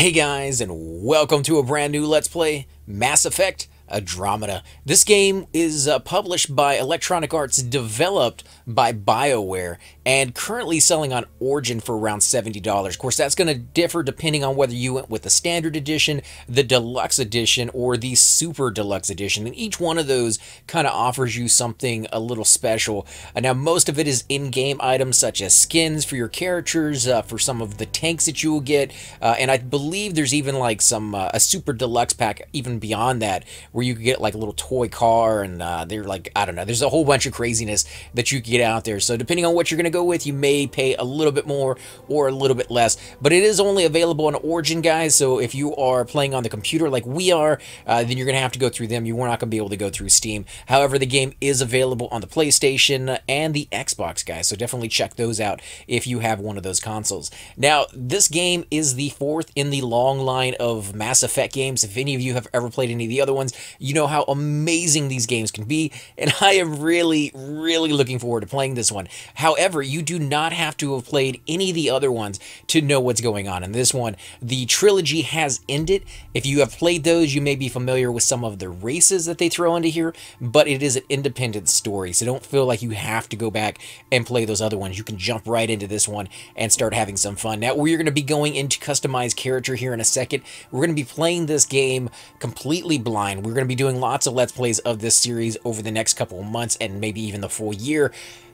Hey guys, and welcome to a brand new Let's Play Mass Effect Andromeda. This game is published by Electronic Arts, developed by BioWare, and currently selling on Origin for around $70. Of course, that's going to differ depending on whether you went with the Standard Edition, the Deluxe Edition, or the Super Deluxe Edition, and each one of those kind of offers you something a little special. Now, most of it is in-game items such as skins for your characters, for some of the tanks that you will get, and I believe there's even like some a Super Deluxe pack even beyond that, where you could get like a little toy car, and they're like, I don't know, there's a whole bunch of craziness that you can get out there. So depending on what you're going to go with, you may pay a little bit more or a little bit less, but it is only available on Origin, guys. So if you are playing on the computer like we are, then you're going to have to go through them. You are not going to be able to go through Steam. However, the game is available on the PlayStation and the Xbox, guys, so definitely check those out if you have one of those consoles. Now, this game is the fourth in the long line of Mass Effect games. If any of you have ever played any of the other ones, you know how amazing these games can be, and I am really looking forward to playing this one. However, you do not have to have played any of the other ones to know what's going on in this one. The trilogy has ended. If you have played those, you may be familiar with some of the races that they throw into here, but it is an independent story, so don't feel like you have to go back and play those other ones. You can jump right into this one and start having some fun. Now, we're going to be going into customized character here in a second. We're going to be playing this game completely blind. We're going to be doing lots of Let's Plays of this series over the next couple of months and maybe even the full year.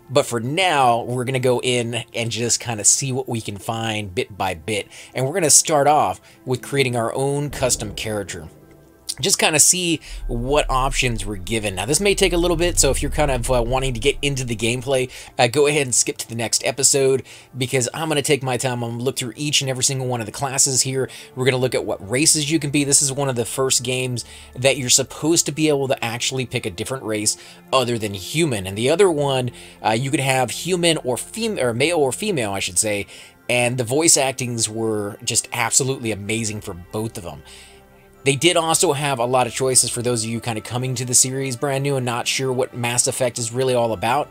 But for now, we're going to go in and just kind of see what we can find bit by bit. And we're going to start off with creating our own custom character. Just kind of see what options we're given. Now, this may take a little bit, so if you're kind of wanting to get into the gameplay, go ahead and skip to the next episode, because I'm going to take my time. I'm going to look through each and every single one of the classes here. We're going to look at what races you can be. This is one of the first games that you're supposed to be able to actually pick a different race other than human. And the other one, you could have human or female, or male or female, I should say, and the voice actings were just absolutely amazing for both of them. They did also have a lot of choices for those of you kind of coming to the series brand new and not sure what Mass Effect is really all about.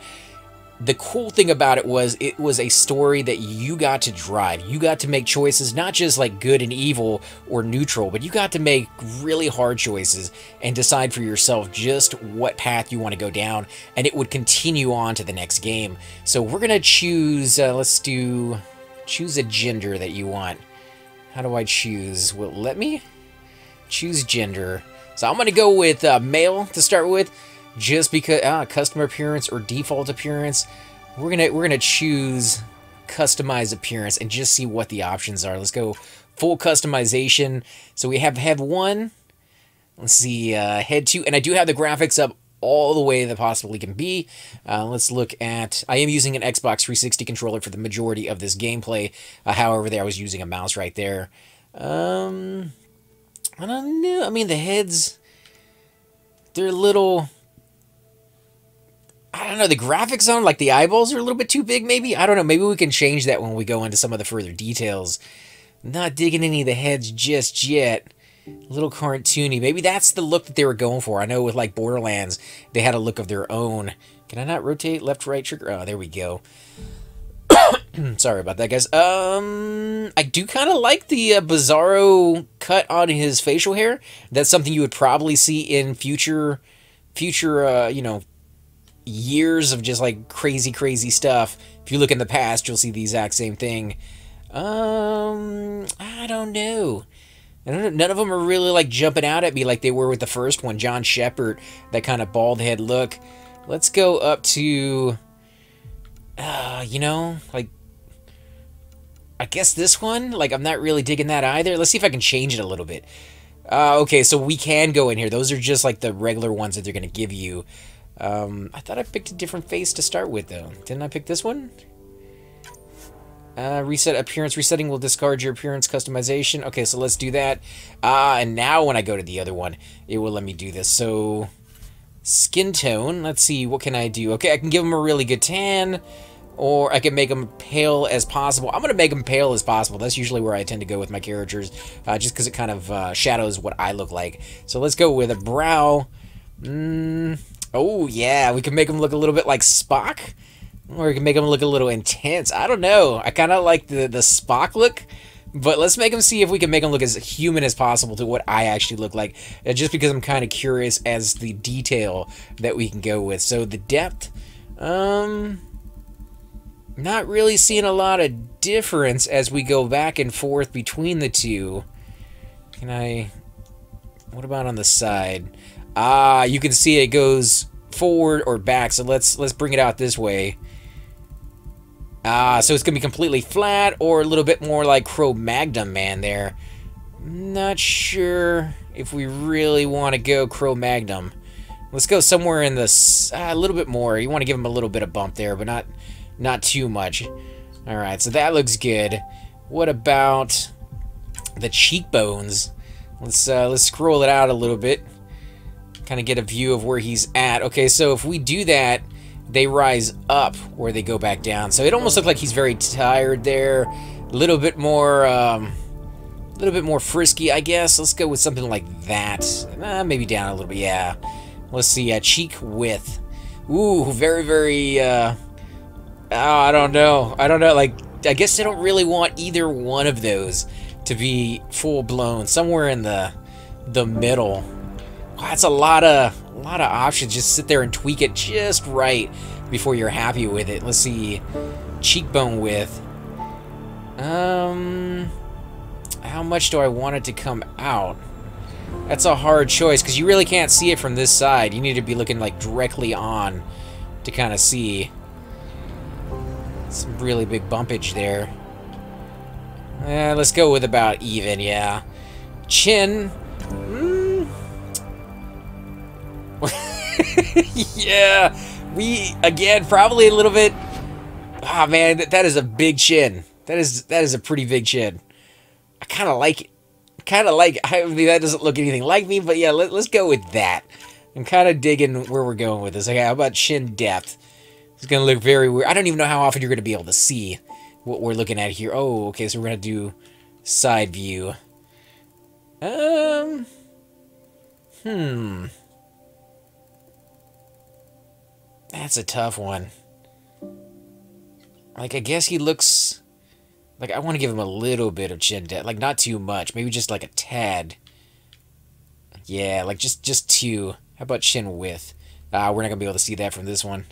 The cool thing about it was a story that you got to drive. You got to make choices, not just like good and evil or neutral, but you got to make really hard choices and decide for yourself just what path you want to go down, and it would continue on to the next game. So we're going to choose, choose a gender that you want. How do I choose? Will it let me? Choose gender. So I'm going to go with male to start with, just because custom appearance or default appearance. We're gonna choose customized appearance and just see what the options are. Let's go full customization. So we have head 1. Let's see, head 2, and I do have the graphics up all the way that possibly can be. Let's look at, I am using an Xbox 360 controller for the majority of this gameplay. However, I was using a mouse right there. I don't know. I mean, the heads, they're a little, I don't know, the graphics on, like the eyeballs are a little bit too big, maybe? I don't know. Maybe we can change that when we go into some of the further details. Not digging any of the heads just yet. A little cartoony. Maybe that's the look that they were going for. I know with like Borderlands, they had a look of their own. Can I not rotate left, right trigger? Oh, there we go. Sorry about that, guys. I do kind of like the Bizarro cut on his facial hair. That's something you would probably see in future, you know, years of just like crazy stuff. If you look in the past, you'll see the exact same thing. I don't know. None of them are really like jumping out at me like they were with the first one, John Shepard, that kind of bald head look. Let's go up to, you know, like, I guess this one, like, I'm not really digging that either. Let's see if I can change it a little bit. Okay, so we can go in here. Those are just like the regular ones that they're going to give you. I thought I picked a different face to start with, though. Didn't I pick this one? Reset appearance. Resetting will discard your appearance customization. Okay, so let's do that. And now when I go to the other one, it will let me do this. So, skin tone. Let's see, what can I do? Okay, I can give them a really good tan, or I can make them pale as possible. I'm going to make them pale as possible. That's usually where I tend to go with my characters, just because it kind of shadows what I look like. So let's go with a brow. Oh, yeah, we can make them look a little bit like Spock, or we can make them look a little intense. I don't know. I kind of like the Spock look, But let's make him see if we can make him look as human as possible to what I actually look like. Just because I'm kind of curious as the detail that we can go with. So the depth, not really seeing a lot of difference as we go back and forth between the two. Can I... What about on the side? Ah, you can see it goes forward or back. So let's bring it out this way. Ah, so it's gonna be completely flat or a little bit more like Cro-Magnon Man there. Not sure if we really want to go Cro-Magnon. Let's go somewhere in the a little bit more. You want to give him a little bit of bump there, but not too much. All right, so that looks good. What about the cheekbones? Let's scroll it out a little bit. Kind of get a view of where he's at. Okay, so if we do that, they rise up or they go back down. So it almost looks like he's very tired there. A little bit more frisky, I guess. Let's go with something like that. Maybe down a little bit, yeah. Let's see, cheek width. Ooh, very, very, oh, I don't know. Like, I guess I don't really want either one of those to be full-blown. Somewhere in the middle. Wow, that's a lot of options. Just sit there and tweak it just right before you're happy with it. Let's see, cheekbone width. How much do I want it to come out? That's a hard choice because you really can't see it from this side. You need to be looking like directly on to kind of see. Some really big bumpage there. Let's go with about even, yeah. Chin. Yeah, again, probably a little bit. Ah, man, that is a big chin. That is a pretty big chin. I kind of like it. I mean, that doesn't look anything like me, but yeah, let's go with that. I'm kind of digging where we're going with this. Okay, how about chin depth? It's gonna look very weird. I don't even know how often you're gonna be able to see what we're looking at here. Oh, okay, so we're gonna do side view. That's a tough one. Like, I guess he looks... Like, I want to give him a little bit of chin depth. Like, not too much. Maybe just, like, a tad. Yeah, like, just two. How about chin width? We're not going to be able to see that from this one.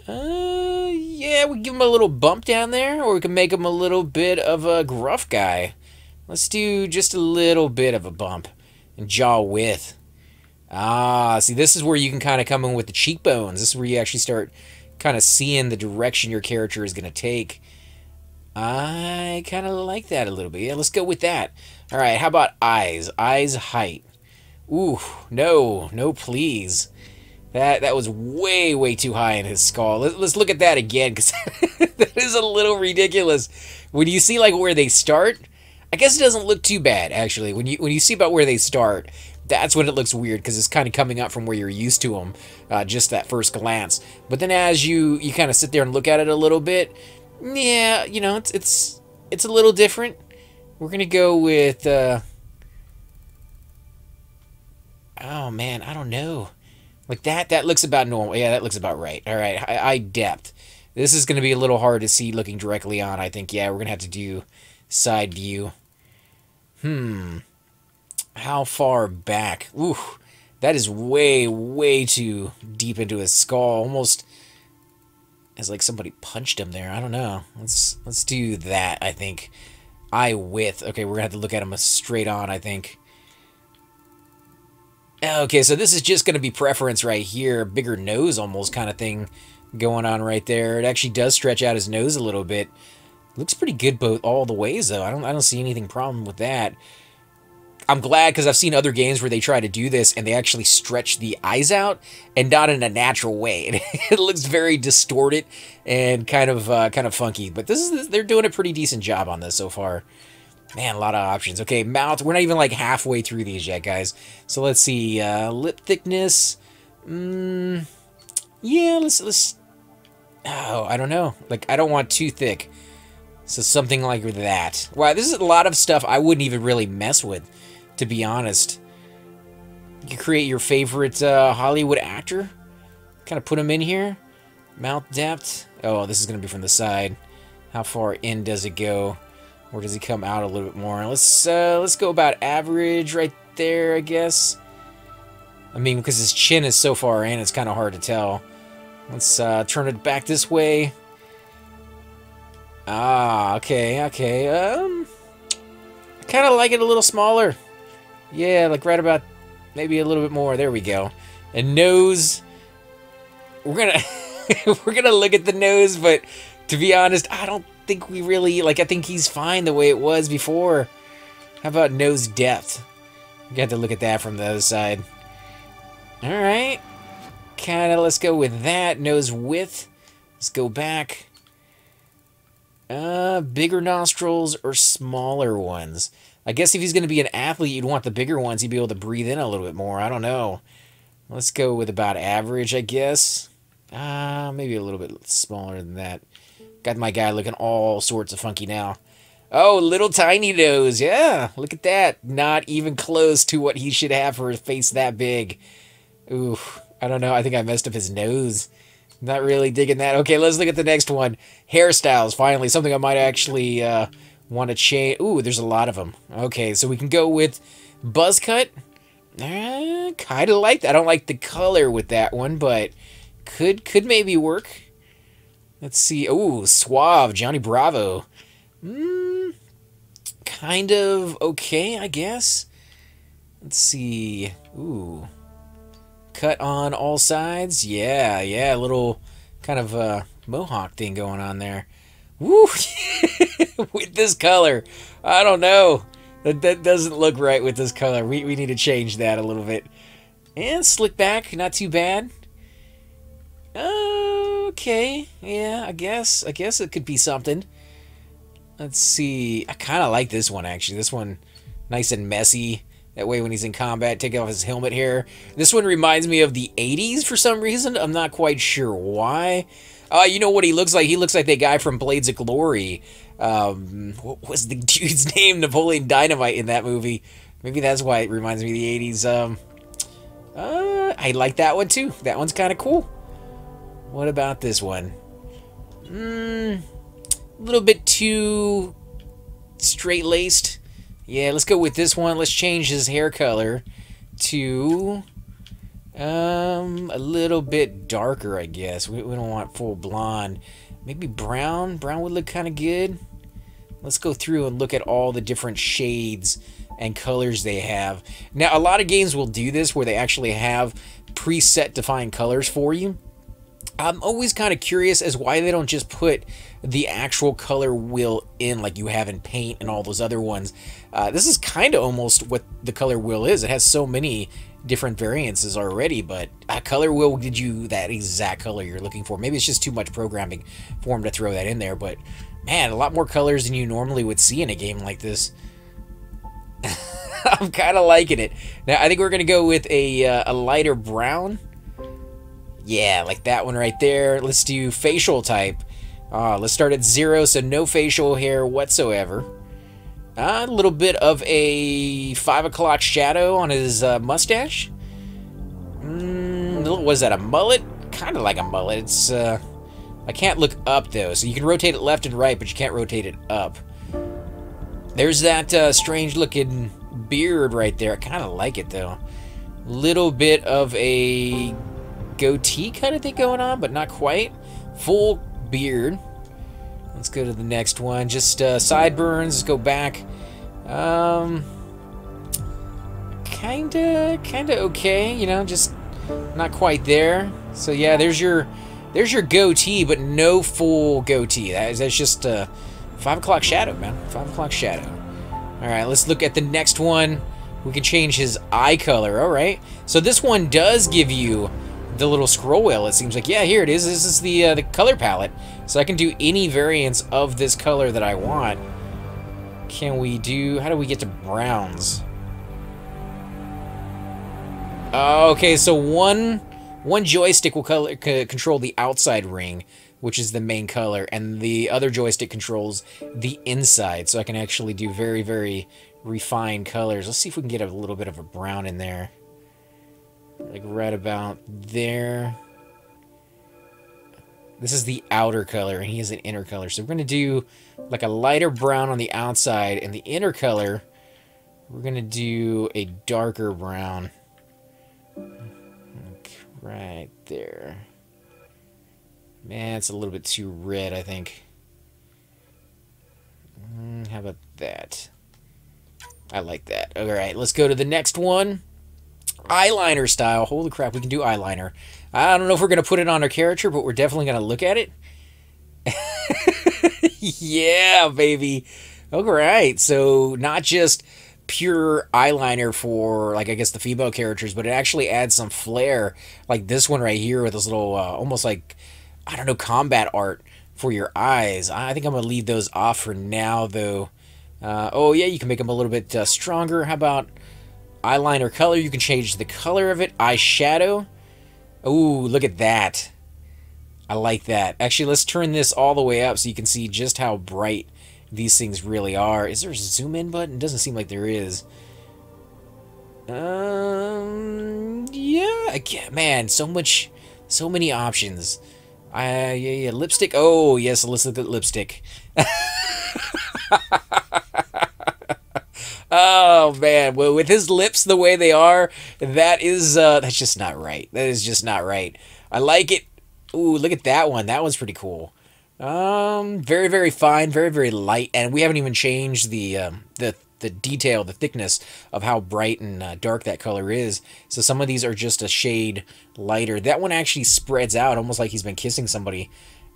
Yeah, we give him a little bump down there. Or we can make him a little bit of a gruff guy. Let's do just a little bit of a bump. And jaw width. Ah, see, this is where you can kind of come in with the cheekbones. This is where you actually start kind of seeing the direction your character is going to take. I kind of like that a little bit. Yeah, let's go with that. All right, how about eyes? Eyes height. Ooh, no, please. That was way, way too high in his skull. Let's look at that again, because that is a little ridiculous. When you see, like, where they start, I guess it doesn't look too bad, actually. When you see about where they start, that's when it looks weird, because it's kind of coming up from where you're used to them, just that first glance. But then as you kind of sit there and look at it a little bit, yeah, you know, it's a little different. We're gonna go with, oh man, I don't know. Like that looks about normal. Yeah, that looks about right. All right, eye depth. This is gonna be a little hard to see looking directly on, I think. Yeah, we're gonna have to do side view. How far back? Ooh, that is way, way too deep into his skull. Almost as like somebody punched him there. I don't know. Let's do that, I think. Eye width. Okay, we're gonna have to look at him straight on, I think. Okay, so this is just gonna be preference right here. Bigger nose almost kind of thing going on right there. It actually does stretch out his nose a little bit. Looks pretty good both all the ways though. I don't see anything problem with that. I'm glad, because I've seen other games where they try to do this and they actually stretch the eyes out and not in a natural way. It looks very distorted and kind of funky. But they're doing a pretty decent job on this so far. Man, a lot of options. Okay, mouth. We're not even like halfway through these yet, guys. So let's see. Lip thickness. Yeah, let's. Oh, I don't know. Like, I don't want too thick. So something like that. Wow, this is a lot of stuff I wouldn't even really mess with, to be honest. You can create your favorite Hollywood actor. Kind of put him in here. Mouth depth. Oh, this is going to be from the side. How far in does it go? Or does he come out a little bit more? Let's go about average right there, I guess. I mean, because his chin is so far in, it's kind of hard to tell. Let's turn it back this way. Ah, okay, okay. I kind of like it a little smaller. Yeah, like right about maybe a little bit more. There we go. And nose. We're gonna we're gonna look at the nose, but to be honest, I don't think we really like. I think he's fine the way it was before. How about nose depth? We got to look at that from the other side. All right, kind of. Let's go with that. Nose width. Let's go back. Bigger nostrils or smaller ones? I guess if he's going to be an athlete, you'd want the bigger ones. He'd be able to breathe in a little bit more. I don't know. Let's go with about average, I guess. Maybe a little bit smaller than that. Got my guy looking all sorts of funky now. Oh, little tiny nose. Yeah, look at that. Not even close to what he should have for a face that big. Ooh, I don't know. I think I messed up his nose. Not really digging that. Okay, let's look at the next one. Hairstyles, finally. Something I might actually want to change. Ooh, there's a lot of them. Okay, so we can go with buzz cut. Kind of like that. I don't like the color with that one, but could maybe work. Let's see. Ooh, suave, Johnny Bravo. Kind of okay, I guess. Let's see. Ooh. Cut on all sides. Yeah, a little kind of mohawk thing going on there. Woo! With this color. I don't know. That doesn't look right with this color. We need to change that a little bit. And slick back, not too bad. Okay. Yeah, I guess it could be something. Let's see. I kind of like this one, actually. This one, nice and messy. That way when he's in combat, take off his helmet here. This one reminds me of the 80s for some reason. I'm not quite sure why. You know what he looks like? He looks like the guy from Blades of Glory. What was the dude's name? Napoleon Dynamite in that movie. Maybe that's why it reminds me of the 80s. I like that one too. That one's kind of cool. What about this one? A little bit too straight-laced. Yeah, let's go with this one. Let's change his hair color to a little bit darker, I guess. We don't want full blonde. Maybe brown. Brown would look kind of good. Let's go through and look at all the different shades and colors they have. Now, a lot of games will do this where they actually have preset defined colors for you. I'm always kind of curious as why they don't just put the actual color wheel in like you have in Paint and all those other ones. This is kind of almost what the color wheel is. It has so many different variances already, but a color wheel will give you that exact color you're looking for. Maybe it's just too much programming for them to throw that in there, but man, a lot more colors than you normally would see in a game like this. I'm kind of liking it. Now, I think we're going to go with a lighter brown. Yeah, like that one right there. Let's do facial type. Let's start at 0, so no facial hair whatsoever. A little bit of a 5 o'clock shadow on his mustache. Was that a mullet? Kind of like a mullet. It's I can't look up though, so you can rotate it left and right, but you can't rotate it up. There's that strange looking beard right there. I kind of like it though. Little bit of a goatee kind of thing going on, but not quite. Full beard. Let's go to the next one. Just sideburns. Let's go back. Kinda okay. You know, just not quite there. So yeah, there's your goatee, but no full goatee. That's just 5 o'clock shadow, man. 5 o'clock shadow. All right, let's look at the next one. We can change his eye color. All right. So this one does give you the little scroll wheel, it seems like. Yeah, here it is. This is the color palette. So I can do any variants of this color that I want. Can we do... How do we get to browns? Okay, so one joystick will control the outside ring, which is the main color, and the other joystick controls the inside. So I can actually do very, very refined colors. Let's see if we can get a little bit of a brown in there. Like right about there. This is the outer color, and he has an inner color. So we're going to do like a lighter brown on the outside, and the inner color, we're going to do a darker brown. Right there. Man, it's a little bit too red, I think. How about that? I like that. Alright, let's go to the next one. Eyeliner style. Holy crap, we can do eyeliner. I don't know if we're going to put it on our character, but we're definitely going to look at it. Yeah, baby. Alright, so not just pure eyeliner for, like, I guess the female characters, but it actually adds some flair, like this one right here with this little, almost like, I don't know, combat art for your eyes. I think I'm going to leave those off for now, though. Oh, yeah, you can make them a little bit stronger. How about eyeliner color? You can change the color of it. Eyeshadow. Ooh, look at that. I like that. Actually, let's turn this all the way up so you can see just how bright these things really are. Is there a zoom in button? It doesn't seem like there is. Yeah, man, so many options. Yeah, lipstick. Oh, yes, let's look at lipstick. Oh, man, well, with his lips the way they are, that's just not right. That is just not right. I like it. Ooh, look at that one. That one's pretty cool. Very, very fine, very, very light, and we haven't even changed the detail, the thickness of how bright and dark that color is. So some of these are just a shade lighter. That one actually spreads out, almost like he's been kissing somebody.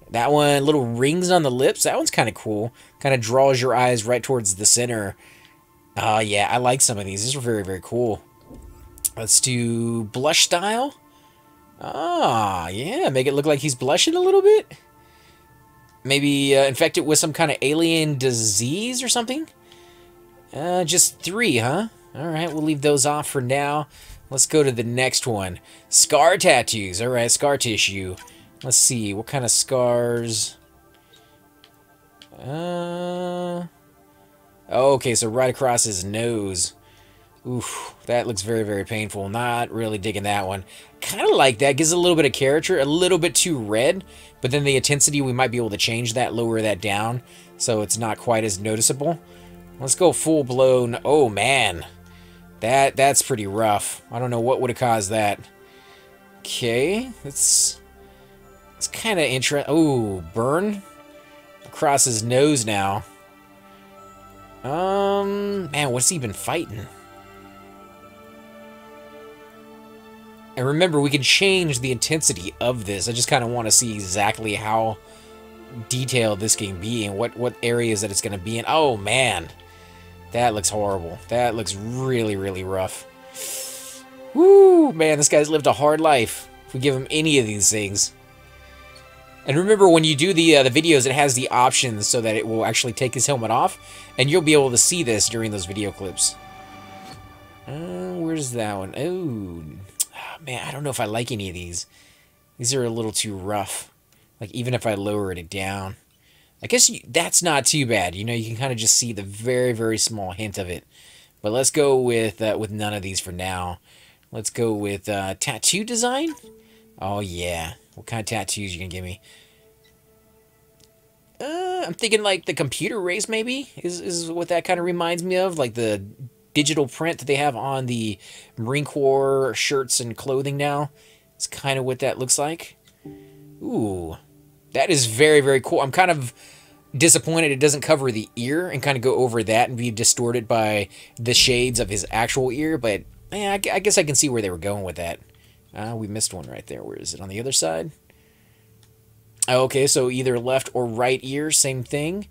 That one, little rings on the lips, that one's kind of cool. Kind of draws your eyes right towards the center. Yeah, I like some of these. These are very, very cool. Let's do blush style. Ah, yeah, make it look like he's blushing a little bit. Maybe infect it with some kind of alien disease or something. Just 3, huh? Alright, we'll leave those off for now. Let's go to the next one. Scar tattoos. Alright, scar tissue. Let's see, what kind of scars? Okay, so right across his nose. Oof, that looks very, very painful. Not really digging that one. Kind of like that. Gives a little bit of character. A little bit too red. But then the intensity, we might be able to change that, lower that down, so it's not quite as noticeable. Let's go full blown. Oh, man. That's pretty rough. I don't know what would have caused that. Okay, it's kind of interesting. Oh, burn across his nose now. Man, what's he been fighting? And remember, we can change the intensity of this. I just kind of want to see exactly how detailed this can be and what areas that it's going to be in. Oh, man. That looks horrible. That looks really, really rough. Woo, man, this guy's lived a hard life if we give him any of these things. And remember, when you do the videos, it has the options so that it will actually take his helmet off, and you'll be able to see this during those video clips. Where's that one? Oh, man, I don't know if I like any of these. These are a little too rough. Like, even if I lowered it down. I guess that's not too bad. You know, you can kind of just see the very, very small hint of it. But let's go with none of these for now. Let's go with tattoo design. Oh, yeah. What kind of tattoos you gonna give me? I'm thinking like the computer race, maybe, is what that kind of reminds me of. Like the digital print that they have on the Marine Corps shirts and clothing now. It's kind of what that looks like. Ooh, that is very, very cool. I'm kind of disappointed it doesn't cover the ear and kind of go over that and be distorted by the shades of his actual ear. But yeah, I guess I can see where they were going with that. We missed one right there. Where is it? On the other side? Okay, so either left or right ear, same thing.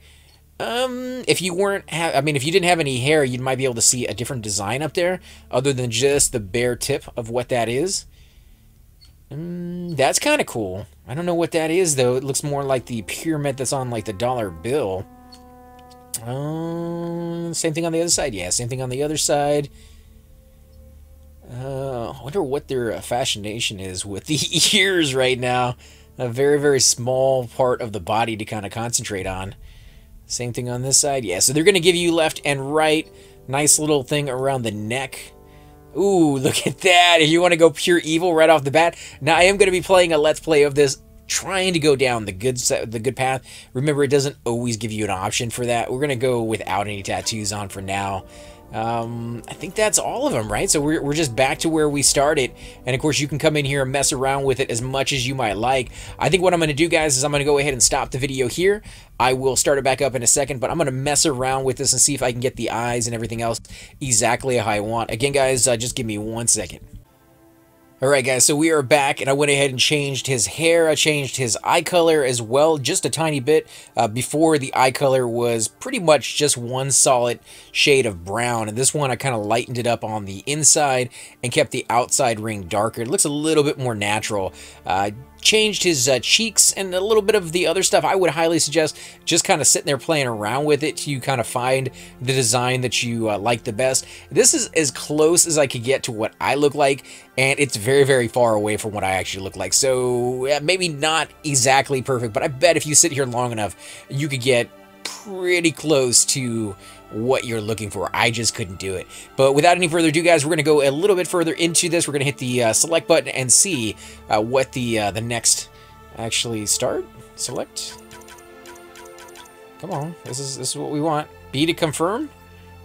If you if you didn't have any hair, you might be able to see a different design up there, other than just the bare tip of what that is. That's kind of cool. I don't know what that is, though. It looks more like the pyramid that's on, like, the dollar bill. Same thing on the other side. Yeah, same thing on the other side. I wonder what their fascination is with the ears right now. A very, very small part of the body to kind of concentrate on. Same thing on this side. Yeah, so they're going to give you left and right. Nice little thing around the neck. Ooh, look at that. If you want to go pure evil right off the bat. Now, I am going to be playing a Let's Play of this trying to go down the good path. Remember, it doesn't always give you an option for that. We're gonna go without any tattoos on for now. I think that's all of them, right? So we're just back to where we started, and of course you can come in here and mess around with it as much as you might like. I think what I'm going to do, guys, is I'm going to go ahead and stop the video here. I will start it back up in a second, but I'm going to mess around with this and see if I can get the eyes and everything else exactly how I want. Again, guys, just give me 1 second. Alright guys, so we are back, and I went ahead and changed his hair. I changed his eye color as well, just a tiny bit. Before, the eye color was pretty much just one solid shade of brown, and this one I kind of lightened it up on the inside and kept the outside ring darker. It looks a little bit more natural. Changed his cheeks and a little bit of the other stuff. I would highly suggest just kind of sitting there playing around with it to kind of find the design that you like the best. This is as close as I could get to what I look like, and it's very, very far away from what I actually look like. So maybe not exactly perfect, but I bet if you sit here long enough, you could get pretty close to what you're looking for. I just couldn't do it. But without any further ado, guys, we're going to go a little bit further into this. We're going to hit the select button and see what the next actually start. Select. Come on, this is what we want. B to confirm.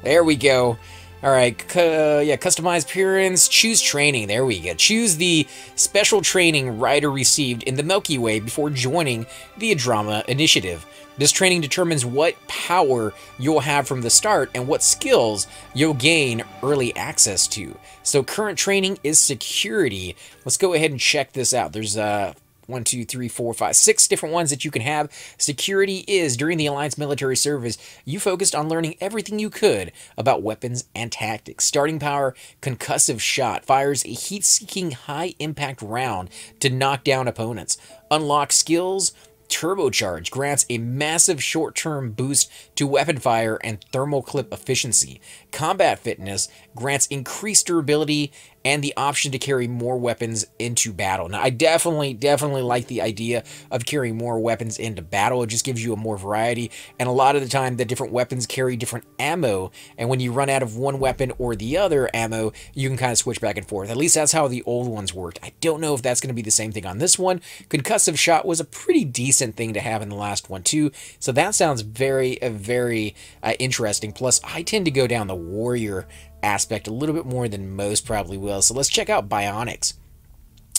There we go. All right, yeah, customize appearance, choose training. There we go. Choose the special training Ryder received in the Milky Way before joining the Andromeda initiative. This training determines what power you'll have from the start and what skills you'll gain early access to. So current training is security. Let's go ahead and check this out. There's 1, 2, 3, 4, 5, 6 different ones that you can have. Security is, during the Alliance military service, you focused on learning everything you could about weapons and tactics. Starting power, concussive shot, fires a heat-seeking high-impact round to knock down opponents. Unlock skills, turbocharge, grants a massive short-term boost to weapon fire and thermal clip efficiency. Combat fitness grants increased durability and the option to carry more weapons into battle. Now, I definitely like the idea of carrying more weapons into battle. It just gives you a more variety, and a lot of the time, the different weapons carry different ammo, and when you run out of one weapon or the other ammo, you can kind of switch back and forth. At least that's how the old ones worked. I don't know if that's going to be the same thing on this one. Concussive shot was a pretty decent thing to have in the last one, too, so that sounds very interesting. Plus, I tend to go down the warrior aspect a little bit more than most probably will. So let's check out bionics.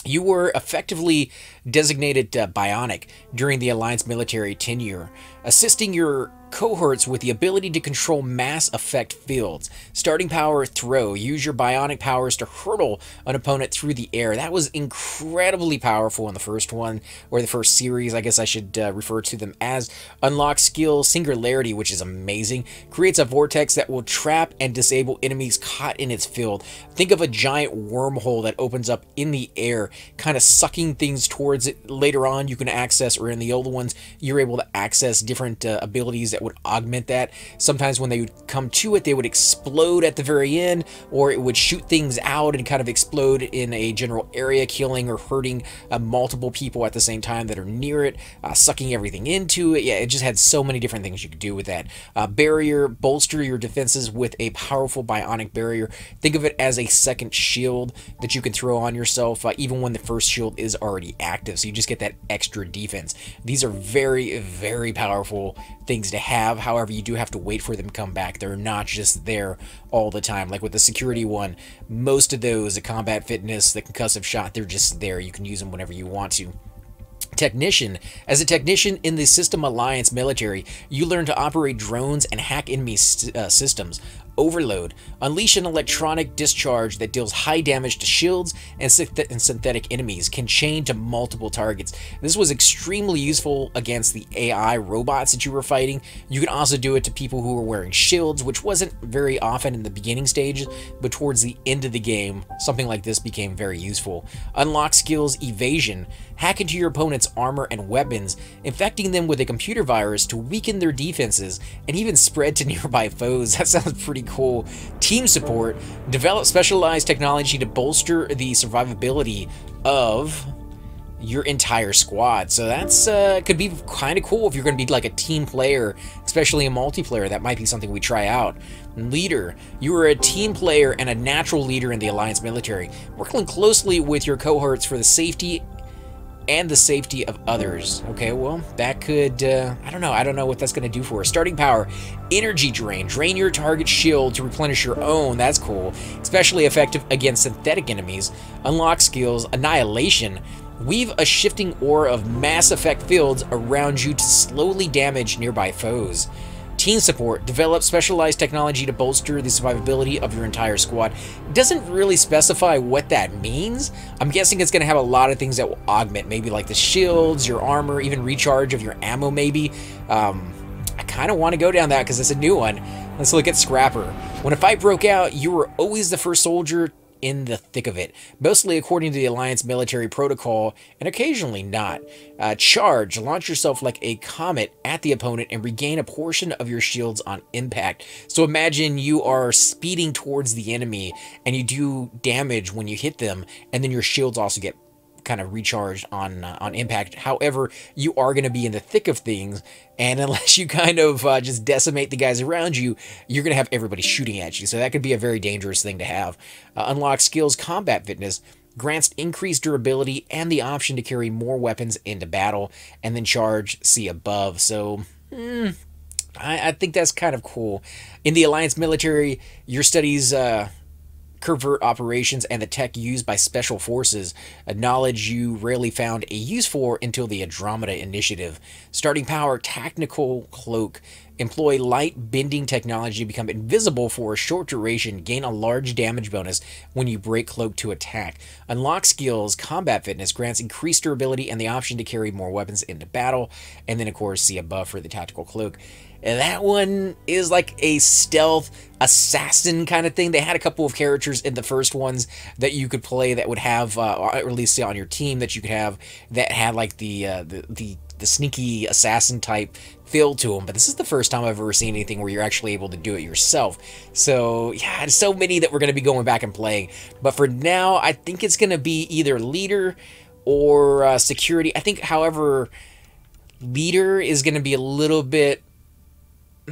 You were effectively designated bionic during the Alliance military tenure, assisting your cohorts with the ability to control mass effect fields. Starting power, throw. Use your bionic powers to hurtle an opponent through the air. That was incredibly powerful in the first one, or the first series, I guess I should refer to them as. Unlock skill, singularity, which is amazing. Creates a vortex that will trap and disable enemies caught in its field. Think of a giant wormhole that opens up in the air, kind of sucking things towards it. Later on, you can access, or in the older ones, you're able to access different abilities that would augment that. Sometimes when they would come to it, they would explode at the very end, or it would shoot things out and kind of explode in a general area, killing or hurting multiple people at the same time that are near it, sucking everything into it. Yeah, it just had so many different things you could do with that. Barrier, bolster your defenses with a powerful bionic barrier. Think of it as a second shield that you can throw on yourself, even when the first shield is already active, so you just get that extra defense. These are very powerful things to have. However, you do have to wait for them to come back. They're not just there all the time. Like with the security one, most of those, the combat fitness, the concussive shot, they're just there. You can use them whenever you want to. Technician. As a technician in the System Alliance military, you learn to operate drones and hack enemy systems. Overload. Unleash an electronic discharge that deals high damage to shields and synthetic enemies, can chain to multiple targets. This was extremely useful against the AI robots that you were fighting. You can also do it to people who were wearing shields, which wasn't very often in the beginning stages, but towards the end of the game, something like this became very useful. Unlock skills, evasion. Hack into your opponent's armor and weapons, infecting them with a computer virus to weaken their defenses and even spread to nearby foes. That sounds pretty cool. Team support. Develop specialized technology to bolster the survivability of your entire squad. So that's could be kind of cool if you're going to be like a team player, especially in multiplayer. That might be something we try out. Leader. You are a team player and a natural leader in the Alliance military, working closely with your cohorts for the safety and the safety of others. Okay, well, that could, I don't know what that's going to do for us. Starting power, energy drain. Drain your target shield to replenish your own. That's cool. Especially effective against synthetic enemies. Unlock skills, annihilation. Weave a shifting aura of Mass Effect fields around you to slowly damage nearby foes. Team support. Develop specialized technology to bolster the survivability of your entire squad. It doesn't really specify what that means. I'm guessing it's going to have a lot of things that will augment, maybe like the shields, your armor, even recharge of your ammo maybe. I kind of want to go down that because it's a new one. Let's look at Scrapper. When a fight broke out, you were always the first soldier in the thick of it, mostly according to the Alliance military protocol, and occasionally not. Charge. Launch yourself like a comet at the opponent and regain a portion of your shields on impact. So imagine you are speeding towards the enemy, and you do damage when you hit them, and then your shields also get kind of recharged on impact. However, you are going to be in the thick of things, and unless you kind of just decimate the guys around you, you're going to have everybody shooting at you. So that could be a very dangerous thing to have. Unlock skills, combat fitness. Grants increased durability and the option to carry more weapons into battle. And then charge, see above. So, I think that's kind of cool. In the Alliance military, your studies covert operations and the tech used by special forces, a knowledge you rarely found a use for until the Andromeda initiative. Starting power, tactical cloak. Employ light bending technology to become invisible for a short duration. Gain a large damage bonus when you break cloak to attack. Unlock skills, combat fitness. Grants increased durability and the option to carry more weapons into battle. And then, of course, see a buff for the tactical cloak. And that one is like a stealth assassin kind of thing. They had a couple of characters in the first ones that you could play that would have, or at least on your team that you could have that had like the sneaky assassin type feel to them. But this is the first time I've ever seen anything where you're actually able to do it yourself. So yeah, there's so many that we're going to be going back and playing. But for now, I think it's going to be either leader or security. I think, however, leader is going to be a little bit I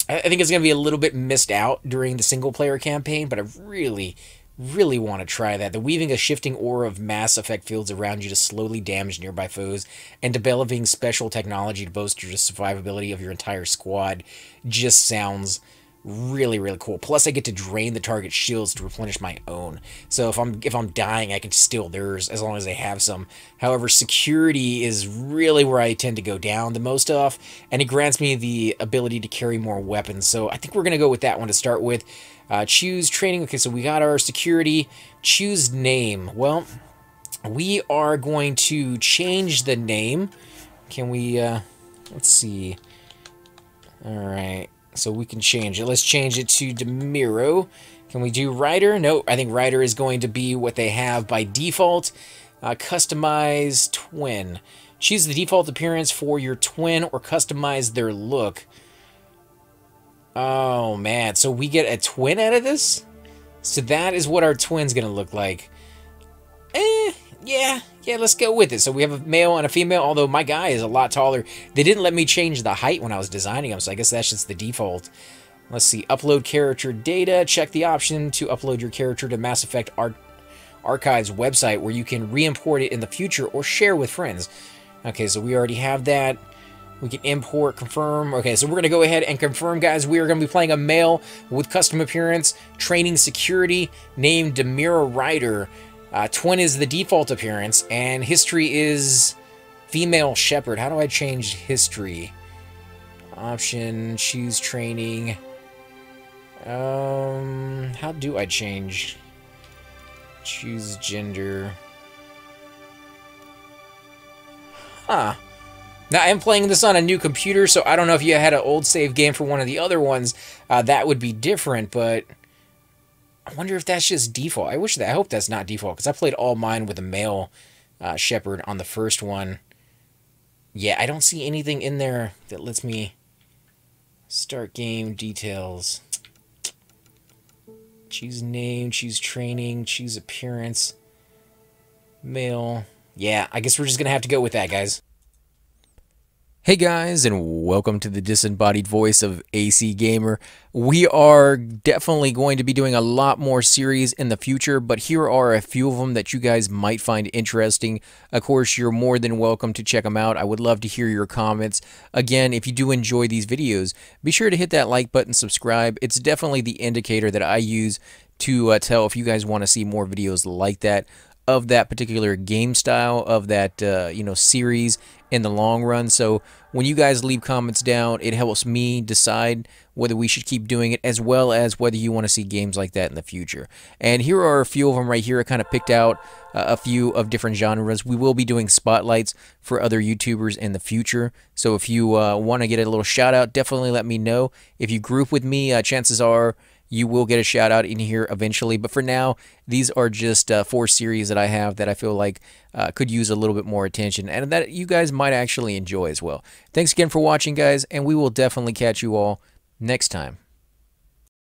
think it's going to be a little bit missed out during the single-player campaign, but I really want to try that. The weaving a shifting aura of Mass Effect fields around you to slowly damage nearby foes, and developing special technology to bolster the survivability of your entire squad just sounds really cool. Plus, I get to drain the target shields to replenish my own. So if I'm dying, I can steal theirs as long as they have some. However, security is really where I tend to go down the most of, and it grants me the ability to carry more weapons. So I think we're gonna go with that one to start with. Choose training. Okay, so we got our security. Choose name. Well, we are going to change the name. Can we? Let's see. All right. So we can change it. Let's change it to Demiro. Can we do Rider? No, I think Rider is going to be what they have by default. Customize twin. Choose the default appearance for your twin or customize their look. Oh, man. So we get a twin out of this? So that is what our twin's going to look like. Yeah, let's go with it. So we have a male and a female, although my guy is a lot taller. They didn't let me change the height when I was designing him, so I guess that's just the default. Let's see, upload character data. Check the option to upload your character to Mass Effect Archive's website, where you can re-import it in the future or share with friends. Okay, so we already have that. We can import, confirm. Okay, so we're going to go ahead and confirm, guys. We are going to be playing a male with custom appearance, training security, named Demira Ryder. Twin is the default appearance, and history is female shepherd. How do I change history? Option, choose training. How do I change? Choose gender. Huh. Now, I'm playing this on a new computer, so I don't know if you had an old save game for one of the other ones. That would be different, but I wonder if that's just default. I hope that's not default, because I played all mine with a male shepherd on the first one. Yeah, I don't see anything in there that lets me start game details. Choose name, choose training, choose appearance. Male. Yeah, I guess we're just going to have to go with that, guys. Hey guys, and welcome to the disembodied voice of AC Gamer. We are definitely going to be doing a lot more series in the future, but here are a few of them that you guys might find interesting. Of course, you're more than welcome to check them out. I would love to hear your comments. Again, if you do enjoy these videos, be sure to hit that like button, subscribe. It's definitely the indicator that I use to tell if you guys want to see more videos like that, of that particular game style, of that series in the long run. So when you guys leave comments down, it helps me decide whether we should keep doing it, as well as whether you want to see games like that in the future. And here are a few of them right here. I kind of picked out a few of different genres. We will be doing spotlights for other YouTubers in the future. So if you want to get a little shout out, definitely let me know. If you group with me, chances are you will get a shout out in here eventually. But for now, these are just 4 series that I have that I feel like could use a little bit more attention, and that you guys might actually enjoy as well. Thanks again for watching, guys, and we will definitely catch you all next time.